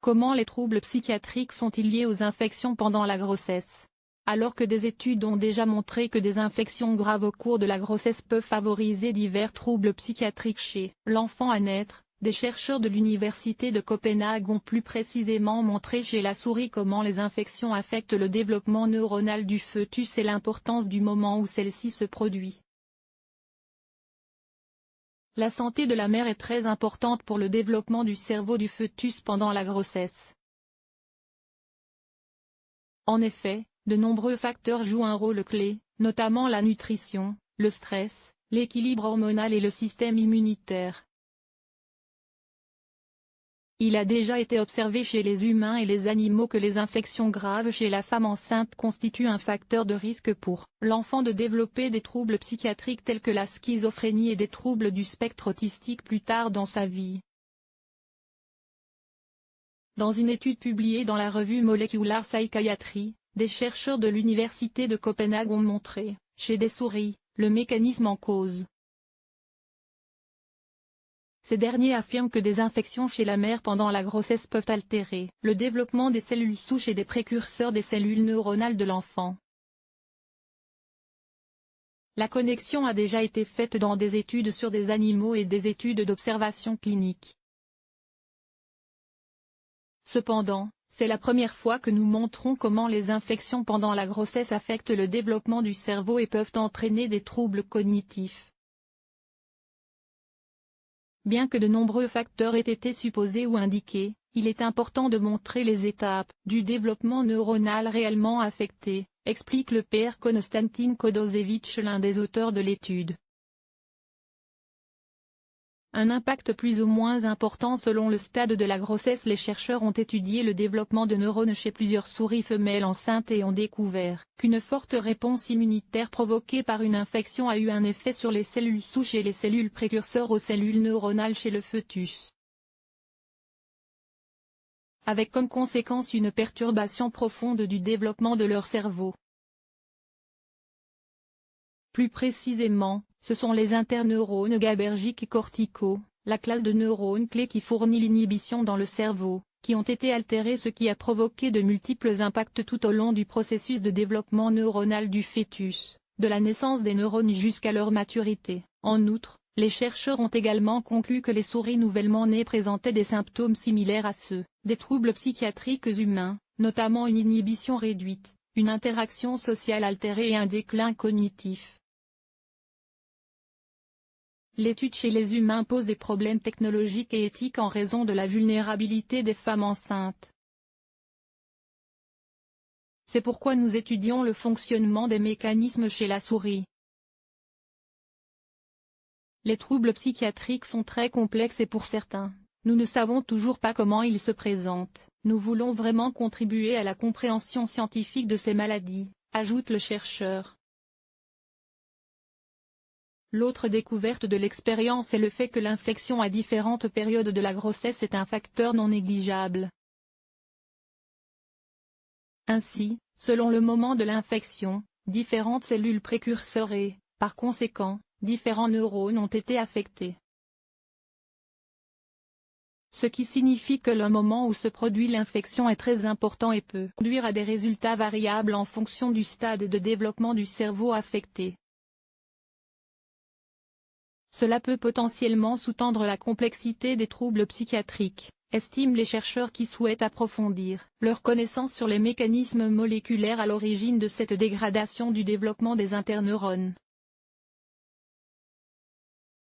Comment les troubles psychiatriques sont-ils liés aux infections pendant la grossesse? Alors que des études ont déjà montré que des infections graves au cours de la grossesse peuvent favoriser divers troubles psychiatriques chez l'enfant à naître, des chercheurs de l'Université de Copenhague ont plus précisément montré chez la souris comment les infections affectent le développement neuronal du fœtus et l'importance du moment où celle-ci se produit. La santé de la mère est très importante pour le développement du cerveau du fœtus pendant la grossesse. En effet, de nombreux facteurs jouent un rôle clé, notamment la nutrition, le stress, l'équilibre hormonal et le système immunitaire. Il a déjà été observé chez les humains et les animaux que les infections graves chez la femme enceinte constituent un facteur de risque pour l'enfant de développer des troubles psychiatriques tels que la schizophrénie et des troubles du spectre autistique plus tard dans sa vie. Dans une étude publiée dans la revue Molecular Psychiatry, des chercheurs de l'Université de Copenhague ont montré, chez des souris, le mécanisme en cause. Ces derniers affirment que des infections chez la mère pendant la grossesse peuvent altérer le développement des cellules souches et des précurseurs des cellules neuronales de l'enfant. La connexion a déjà été faite dans des études sur des animaux et des études d'observation clinique. Cependant, c'est la première fois que nous montrons comment les infections pendant la grossesse affectent le développement du cerveau et peuvent entraîner des troubles cognitifs. Bien que de nombreux facteurs aient été supposés ou indiqués, il est important de montrer les étapes du développement neuronal réellement affectées, explique le Pr Konstantin Kodosevich, l'un des auteurs de l'étude. Un impact plus ou moins important selon le stade de la grossesse. Les chercheurs ont étudié le développement de neurones chez plusieurs souris femelles enceintes et ont découvert qu'une forte réponse immunitaire provoquée par une infection a eu un effet sur les cellules souches et les cellules précurseurs aux cellules neuronales chez le fœtus, avec comme conséquence une perturbation profonde du développement de leur cerveau. Plus précisément, ce sont les interneurones GABAergiques et corticaux, la classe de neurones clés qui fournit l'inhibition dans le cerveau, qui ont été altérés, ce qui a provoqué de multiples impacts tout au long du processus de développement neuronal du fœtus, de la naissance des neurones jusqu'à leur maturité. En outre, les chercheurs ont également conclu que les souris nouvellement nées présentaient des symptômes similaires à ceux des troubles psychiatriques humains, notamment une inhibition réduite, une interaction sociale altérée et un déclin cognitif. L'étude chez les humains pose des problèmes technologiques et éthiques en raison de la vulnérabilité des femmes enceintes. C'est pourquoi nous étudions le fonctionnement des mécanismes chez la souris. Les troubles psychiatriques sont très complexes et pour certains, nous ne savons toujours pas comment ils se présentent. Nous voulons vraiment contribuer à la compréhension scientifique de ces maladies, ajoute le chercheur. L'autre découverte de l'expérience est le fait que l'infection à différentes périodes de la grossesse est un facteur non négligeable. Ainsi, selon le moment de l'infection, différentes cellules précurseurs et, par conséquent, différents neurones ont été affectés. Ce qui signifie que le moment où se produit l'infection est très important et peut conduire à des résultats variables en fonction du stade de développement du cerveau affecté. Cela peut potentiellement sous-tendre la complexité des troubles psychiatriques, estiment les chercheurs qui souhaitent approfondir leur connaissance sur les mécanismes moléculaires à l'origine de cette dégradation du développement des interneurones.